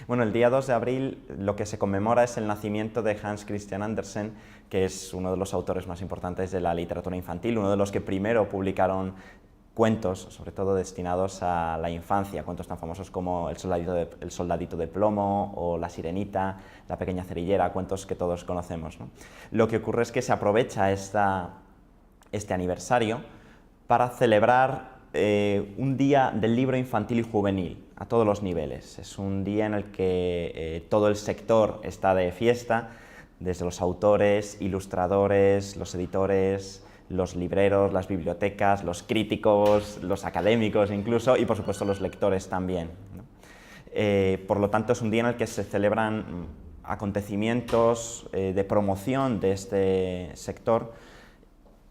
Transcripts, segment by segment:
Bueno, el día 2 de abril lo que se conmemora es el nacimiento de Hans Christian Andersen, que es uno de los autores más importantes de la literatura infantil, uno de los que primero publicaron cuentos, sobre todo destinados a la infancia, cuentos tan famosos como El soldadito de plomo o La sirenita, La pequeña cerillera, cuentos que todos conocemos, ¿no? Lo que ocurre es que se aprovecha este aniversario para celebrar un día del libro infantil y juvenil a todos los niveles. Es un día en el que todo el sector está de fiesta, desde los autores, ilustradores, los editores, los libreros, las bibliotecas, los críticos, los académicos incluso, y por supuesto los lectores también, ¿no? Por lo tanto, es un día en el que se celebran acontecimientos de promoción de este sector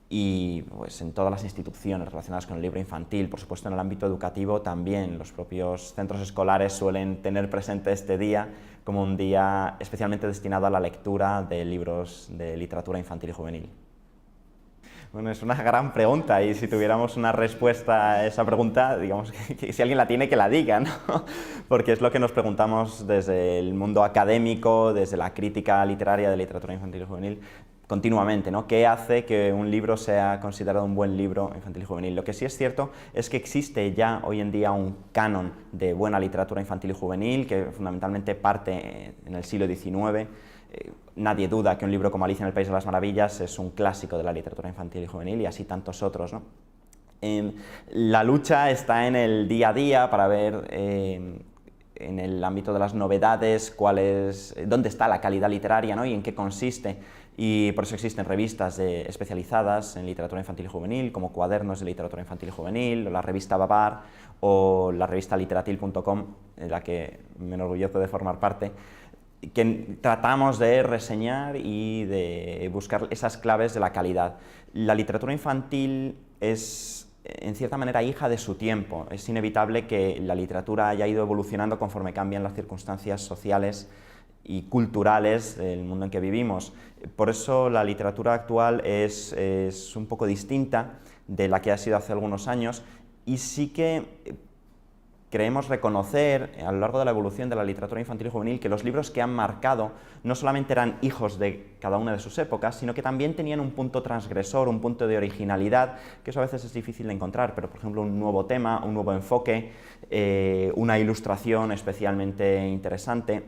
y pues, en todas las instituciones relacionadas con el libro infantil, por supuesto en el ámbito educativo también. Los propios centros escolares suelen tener presente este día como un día especialmente destinado a la lectura de libros de literatura infantil y juvenil. Bueno, es una gran pregunta y si tuviéramos una respuesta a esa pregunta, digamos que si alguien la tiene, que la diga, ¿no? Porque es lo que nos preguntamos desde el mundo académico, desde la crítica literaria de literatura infantil y juvenil, continuamente, ¿no? ¿Qué hace que un libro sea considerado un buen libro infantil y juvenil? Lo que sí es cierto es que existe ya hoy en día un canon de buena literatura infantil y juvenil que fundamentalmente parte en el siglo XIX. Nadie duda que un libro como Alicia en el País de las Maravillas es un clásico de la literatura infantil y juvenil y así tantos otros, ¿no? La lucha está en el día a día para ver en el ámbito de las novedades dónde está la calidad literaria, ¿no? Y en qué consiste. Y por eso existen revistas especializadas en literatura infantil y juvenil, como Cuadernos de Literatura Infantil y Juvenil, o la revista Babar, o la revista literatil.com, en la que me enorgullezco de formar parte, que tratamos de reseñar y de buscar esas claves de la calidad. La literatura infantil es, en cierta manera, hija de su tiempo. Es inevitable que la literatura haya ido evolucionando conforme cambian las circunstancias sociales y culturales del mundo en que vivimos. Por eso la literatura actual es un poco distinta de la que ha sido hace algunos años y sí que creemos reconocer a lo largo de la evolución de la literatura infantil y juvenil que los libros que han marcado no solamente eran hijos de cada una de sus épocas, sino que también tenían un punto transgresor, un punto de originalidad, que eso a veces es difícil de encontrar, pero por ejemplo un nuevo tema, un nuevo enfoque, una ilustración especialmente interesante.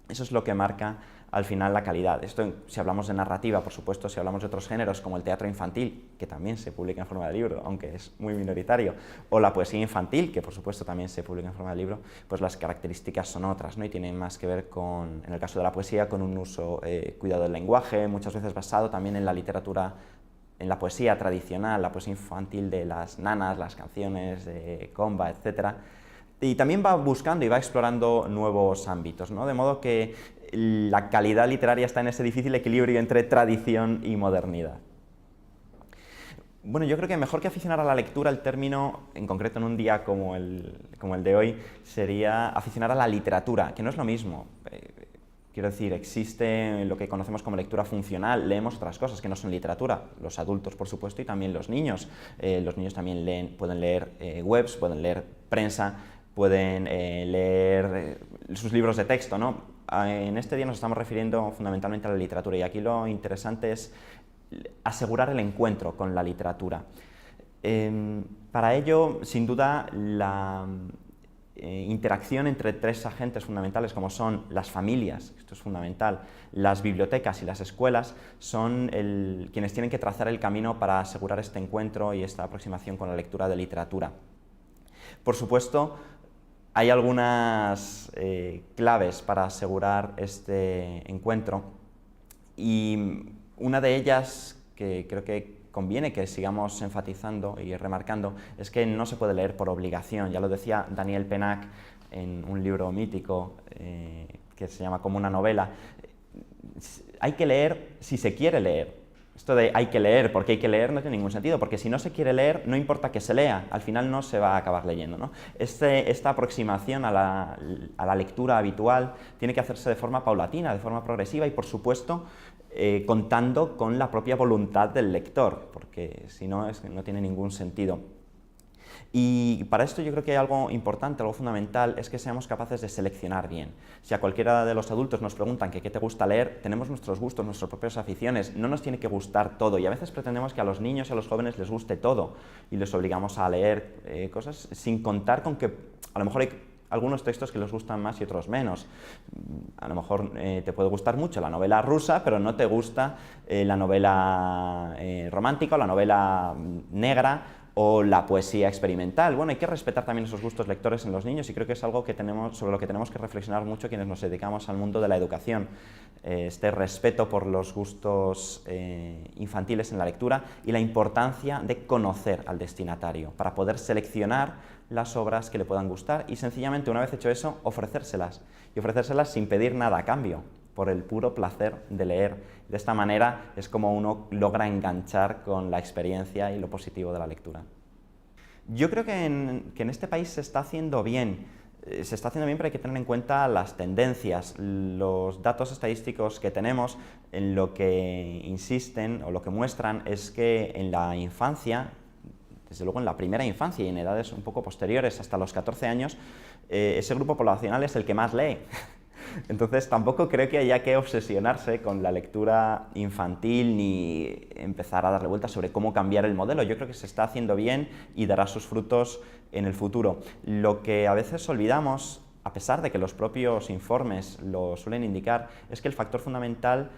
Eso es lo que marca al final la calidad. Esto si hablamos de narrativa, por supuesto, si hablamos de otros géneros como el teatro infantil, que también se publica en forma de libro, aunque es muy minoritario, o la poesía infantil, que por supuesto también se publica en forma de libro, pues las características son otras, ¿no? Y tienen más que ver con, en el caso de la poesía, con un uso cuidado del lenguaje, muchas veces basado también en la literatura, en la poesía tradicional, la poesía infantil de las nanas, las canciones de comba, etc. Y también va buscando y va explorando nuevos ámbitos, ¿no? De modo que la calidad literaria está en ese difícil equilibrio entre tradición y modernidad. Bueno, yo creo que mejor que aficionar a la lectura, el término, en concreto en un día como el de hoy, sería aficionar a la literatura, que no es lo mismo. Quiero decir, existe lo que conocemos como lectura funcional, leemos otras cosas que no son literatura, los adultos por supuesto y también los niños. Los niños también pueden leer webs, pueden leer prensa, pueden leer sus libros de texto, ¿no? En este día nos estamos refiriendo fundamentalmente a la literatura y aquí lo interesante es asegurar el encuentro con la literatura. Para ello, sin duda, la interacción entre tres agentes fundamentales como son las familias, esto es fundamental, las bibliotecas y las escuelas son quienes tienen que trazar el camino para asegurar este encuentro y esta aproximación con la lectura de literatura. Por supuesto, hay algunas claves para asegurar este encuentro y una de ellas que creo que conviene que sigamos enfatizando y remarcando es que no se puede leer por obligación. Ya lo decía Daniel Pennac en un libro mítico que se llama Como una novela. Hay que leer si se quiere leer. Esto de hay que leer, porque hay que leer, no tiene ningún sentido, porque si no se quiere leer, no importa que se lea, al final no se va a acabar leyendo, ¿no? Esta aproximación a la lectura habitual tiene que hacerse de forma paulatina, de forma progresiva y, por supuesto, contando con la propia voluntad del lector, porque si no, no tiene ningún sentido. Y para esto yo creo que hay algo importante, algo fundamental, es que seamos capaces de seleccionar bien. Si a cualquiera de los adultos nos preguntan que qué te gusta leer, tenemos nuestros gustos, nuestras propias aficiones, no nos tiene que gustar todo, y a veces pretendemos que a los niños y a los jóvenes les guste todo, y les obligamos a leer cosas sin contar con que a lo mejor hay algunos textos que les gustan más y otros menos. A lo mejor te puede gustar mucho la novela rusa, pero no te gusta la novela romántica o la novela negra o la poesía experimental. Bueno, hay que respetar también esos gustos lectores en los niños, y creo que es algo que sobre lo que tenemos que reflexionar mucho quienes nos dedicamos al mundo de la educación. Este respeto por los gustos infantiles en la lectura y la importancia de conocer al destinatario para poder seleccionar las obras que le puedan gustar y sencillamente, una vez hecho eso, ofrecérselas, y ofrecérselas sin pedir nada a cambio, por el puro placer de leer. De esta manera es como uno logra enganchar con la experiencia y lo positivo de la lectura. Yo creo que en este país se está haciendo bien. Se está haciendo bien, pero hay que tener en cuenta las tendencias. Los datos estadísticos que tenemos en lo que insisten o lo que muestran es que en la infancia, desde luego en la primera infancia y en edades un poco posteriores, hasta los 14 años, ese grupo poblacional es el que más lee. Entonces tampoco creo que haya que obsesionarse con la lectura infantil ni empezar a darle vueltas sobre cómo cambiar el modelo. Yo creo que se está haciendo bien y dará sus frutos en el futuro. Lo que a veces olvidamos, a pesar de que los propios informes lo suelen indicar, es que el factor fundamental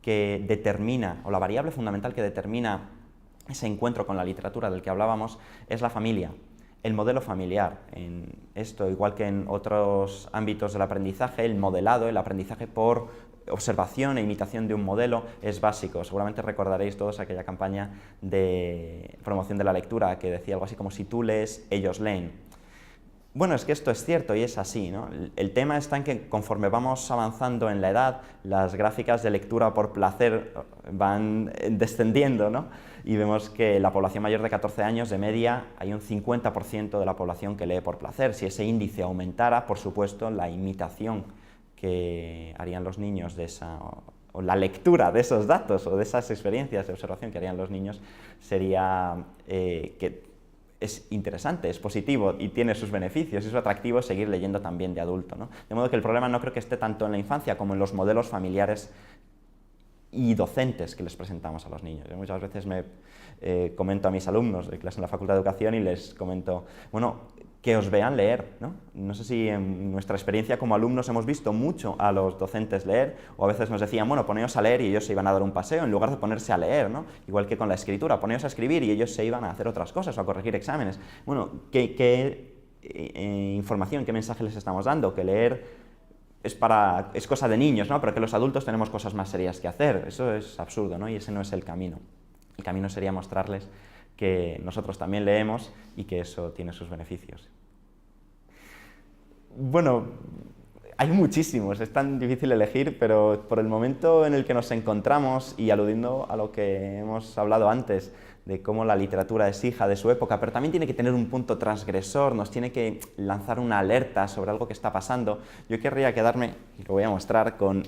que determina, o la variable fundamental que determina ese encuentro con la literatura del que hablábamos, es la familia. El modelo familiar. En esto, igual que en otros ámbitos del aprendizaje, el modelado, el aprendizaje por observación e imitación de un modelo es básico. Seguramente recordaréis todos aquella campaña de promoción de la lectura que decía algo así como: si tú lees, ellos leen. Bueno, es que esto es cierto y es así, ¿no? El tema está en que conforme vamos avanzando en la edad, las gráficas de lectura por placer van descendiendo, ¿no? Y vemos que la población mayor de 14 años, de media, hay un 50% de la población que lee por placer. Si ese índice aumentara, por supuesto, la imitación que harían los niños de esa, o la lectura de esos datos o de esas experiencias de observación que harían los niños sería que es interesante, es positivo y tiene sus beneficios, es atractivo seguir leyendo también de adulto, ¿no? De modo que el problema no creo que esté tanto en la infancia como en los modelos familiares y docentes que les presentamos a los niños. Yo muchas veces comento a mis alumnos de clase en la Facultad de Educación y les comento, bueno, que os vean leer, ¿no? No sé si en nuestra experiencia como alumnos hemos visto mucho a los docentes leer, o a veces nos decían, bueno, poneos a leer y ellos se iban a dar un paseo en lugar de ponerse a leer, ¿no? Igual que con la escritura, poneos a escribir y ellos se iban a hacer otras cosas o a corregir exámenes. Bueno, ¿qué información, qué mensaje les estamos dando? Que leer es cosa de niños, ¿no? Pero que los adultos tenemos cosas más serias que hacer. Eso es absurdo, ¿no? Y ese no es el camino. El camino sería mostrarles que nosotros también leemos y que eso tiene sus beneficios. Bueno, hay muchísimos, es tan difícil elegir, pero por el momento en el que nos encontramos, y aludiendo a lo que hemos hablado antes, de cómo la literatura es hija de su época, pero también tiene que tener un punto transgresor, nos tiene que lanzar una alerta sobre algo que está pasando, yo querría quedarme, y lo voy a mostrar, con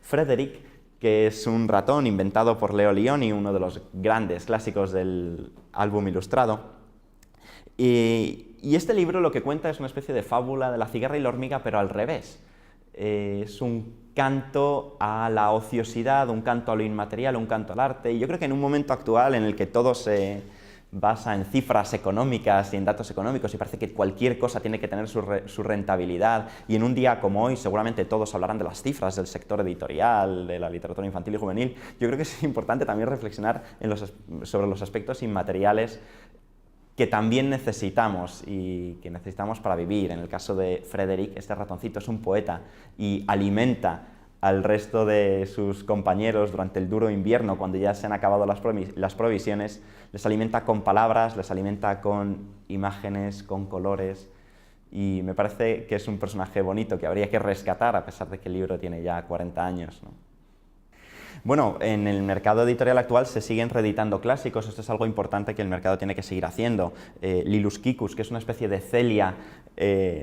Frederick, que es un ratón inventado por Leo Lionni, uno de los grandes clásicos del álbum ilustrado. Y este libro lo que cuenta es una especie de fábula de la cigarra y la hormiga, pero al revés. Es un canto a la ociosidad, un canto a lo inmaterial, un canto al arte, y yo creo que en un momento actual en el que todo se basa en cifras económicas y en datos económicos y parece que cualquier cosa tiene que tener su rentabilidad, y en un día como hoy seguramente todos hablarán de las cifras del sector editorial, de la literatura infantil y juvenil, yo creo que es importante también reflexionar sobre los aspectos inmateriales que también necesitamos y que necesitamos para vivir. En el caso de Frederick, este ratoncito es un poeta y alimenta al resto de sus compañeros durante el duro invierno, cuando ya se han acabado las provisiones, les alimenta con palabras, les alimenta con imágenes, con colores, y me parece que es un personaje bonito que habría que rescatar a pesar de que el libro tiene ya 40 años, ¿no? Bueno, en el mercado editorial actual se siguen reeditando clásicos, esto es algo importante que el mercado tiene que seguir haciendo. Lilus Kikus, que es una especie de Celia,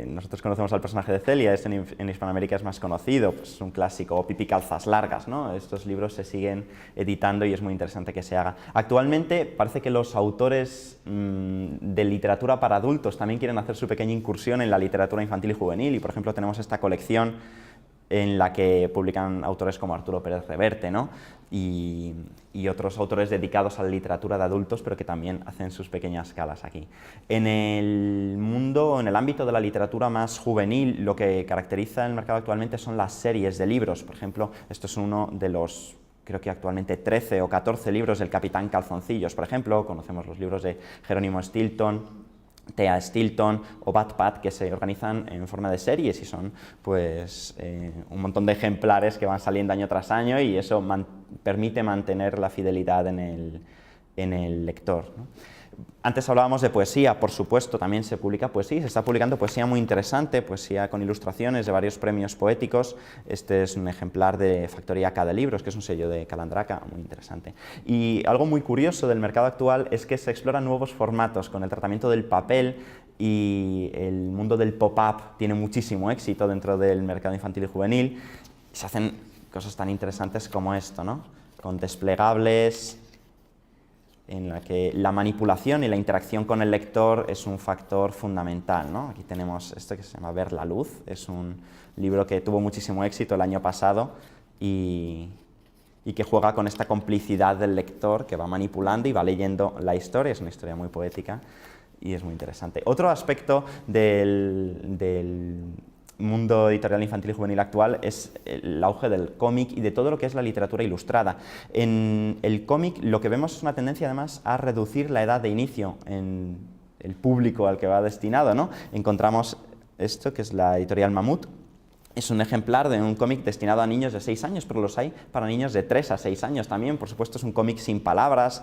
nosotros conocemos al personaje de Celia, en Hispanoamérica es más conocido, pues es un clásico, o Pipi Calzas Largas, ¿no? Estos libros se siguen editando y es muy interesante que se haga. Actualmente parece que los autores de literatura para adultos también quieren hacer su pequeña incursión en la literatura infantil y juvenil, y por ejemplo tenemos esta colección en la que publican autores como Arturo Pérez Reverte, ¿no? y otros autores dedicados a la literatura de adultos, pero que también hacen sus pequeñas escalas aquí. En el mundo, en el ámbito de la literatura más juvenil, lo que caracteriza el mercado actualmente son las series de libros. Por ejemplo, esto es uno de los, creo que actualmente 13 o 14 libros del Capitán Calzoncillos, por ejemplo. Conocemos los libros de Jerónimo Stilton, Thea Stilton o Bat Pat, que se organizan en forma de series y son pues un montón de ejemplares que van saliendo año tras año, y eso permite mantener la fidelidad en el lector, ¿no? Antes hablábamos de poesía, por supuesto, también se publica poesía, se está publicando poesía muy interesante, poesía con ilustraciones de varios premios poéticos. Este es un ejemplar de Factoría K de Libros, que es un sello de Calandraca, muy interesante. Y algo muy curioso del mercado actual es que se exploran nuevos formatos con el tratamiento del papel, y el mundo del pop-up tiene muchísimo éxito dentro del mercado infantil y juvenil. Se hacen cosas tan interesantes como esto, ¿no? Con desplegables, en la que la manipulación y la interacción con el lector es un factor fundamental, ¿no? Aquí tenemos esto que se llama Ver la luz, es un libro que tuvo muchísimo éxito el año pasado y que juega con esta complicidad del lector, que va manipulando y va leyendo la historia. Es una historia muy poética y es muy interesante. Otro aspecto del mundo editorial infantil y juvenil actual es el auge del cómic y de todo lo que es la literatura ilustrada. En el cómic lo que vemos es una tendencia además a reducir la edad de inicio en el público al que va destinado, ¿no? Encontramos esto, que es la editorial Mamut. Es un ejemplar de un cómic destinado a niños de 6 años, pero los hay para niños de 3 a 6 años también. Por supuesto, es un cómic sin palabras,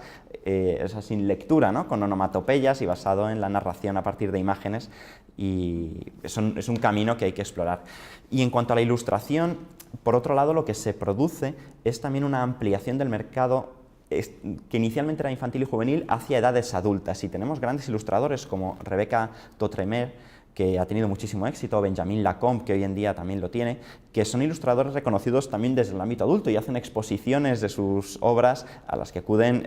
sin lectura, ¿no? Con onomatopeyas y basado en la narración a partir de imágenes, y es un camino que hay que explorar. Y en cuanto a la ilustración, por otro lado, lo que se produce es también una ampliación del mercado que inicialmente era infantil y juvenil hacia edades adultas, y tenemos grandes ilustradores como Rebecca Totremer, que ha tenido muchísimo éxito, Benjamin Lacombe, que hoy en día también lo tiene, que son ilustradores reconocidos también desde el ámbito adulto y hacen exposiciones de sus obras a las que acuden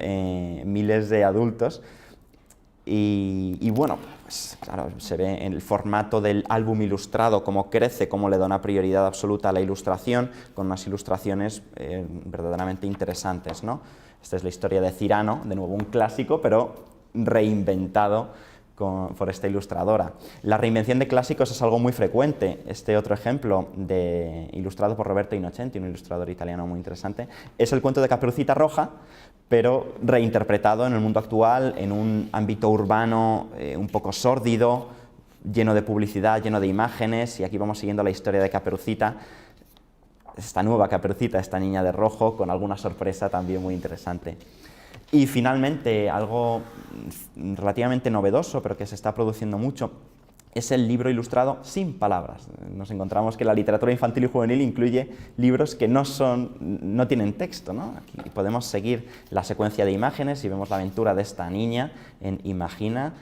miles de adultos. Y bueno, pues claro, se ve en el formato del álbum ilustrado cómo crece, cómo le da una prioridad absoluta a la ilustración, con unas ilustraciones verdaderamente interesantes, ¿no? Esta es la historia de Cyrano, de nuevo un clásico, pero reinventado por esta ilustradora. La reinvención de clásicos es algo muy frecuente. Este otro ejemplo, ilustrado por Roberto Innocenti, un ilustrador italiano muy interesante, es el cuento de Caperucita Roja, pero reinterpretado en el mundo actual, en un ámbito urbano un poco sórdido, lleno de publicidad, lleno de imágenes, y aquí vamos siguiendo la historia de Caperucita, esta nueva Caperucita, esta niña de rojo, con alguna sorpresa también muy interesante. Y finalmente, algo relativamente novedoso, pero que se está produciendo mucho, es el libro ilustrado sin palabras. Nos encontramos que la literatura infantil y juvenil incluye libros que no tienen texto, ¿no? Aquí podemos seguir la secuencia de imágenes y vemos la aventura de esta niña en Imagina,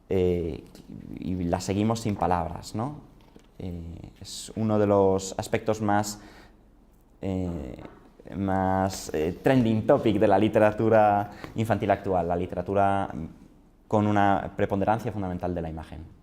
y la seguimos sin palabras, ¿no? Es uno de los aspectos más trending topic de la literatura infantil actual, la literatura con una preponderancia fundamental de la imagen.